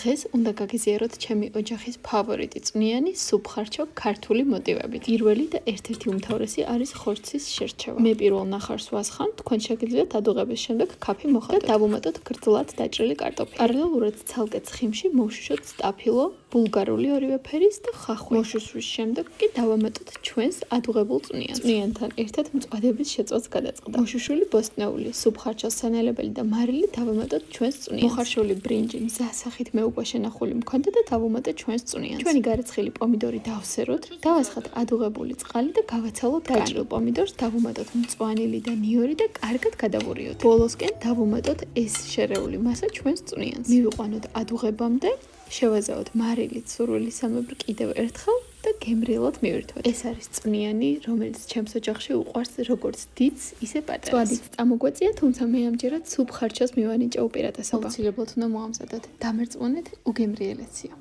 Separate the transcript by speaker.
Speaker 1: დღეს უნდა გაგიზიაროთ ჩემი ოჯახის ფავორიტი წვნიანი სუფხარჩო ქართული მოტივებით. პირველი და ერთ-ერთი უმთავრესი არის ხორცის შერჩევა. მე პირველ ნახარს ვასხამ, თქვენ შეგიძლიათ ადუღების შემდეგ ქაფი მოხატოთ და დავუმატოთ გრძლად დაჭრილი კარტოფილი. პარალელურად ცალკე ცხიმში მოვშუშოთ სტაფილო, ბულგარული ორივე ფერის და ხახვი. მოშუშვის შემდეგ კი დავამატოთ ჩვენს ადუღებულ წვნიანს. წვნიანთან ერთად მწვადების შეწვას გადაწყდა. მოშუშული ბოსტნეული, სუფხარჩოს სანელებელი და მარილი დავამატოთ ჩვენს წვნიანს. მოხარშული ბრინჯი მზასახით მეუღბე შენახული მქონდა და დავუმატეთ ჩვენს წვნიანს. ჩვენი გარეცხილი პომიდორი დავსეროთ, დავასხათ ადუღებული წყალი და გავაცალოთ დაჭრილ პომიდორს, დავუმატოთ მწვანილი და ნიორი და კარგად გადავურიოთ. ბოლოსკენ დავუმატოთ ეს შერეული მასა ჩვენს წვნიანს. მივიყვანოთ ადუღებამდე, შევაზავოთ მარილით სურვილისამებრ კიდევ ერთხელ და გემრიელად მივირთვეთ. ეს არის წვნიანი, რომელიც ჩემს ოჯახში უყვარს როგორც დიდს, ისე პატარას. წვადიც წამოგვეწია, თუმცა მე ამჯერად სუფხარჩოს მივანიჭა უპირატესობა. აუცილებლად უნდა მოამზადოთ. დამერწმუნეთ, უგემრიელეცია.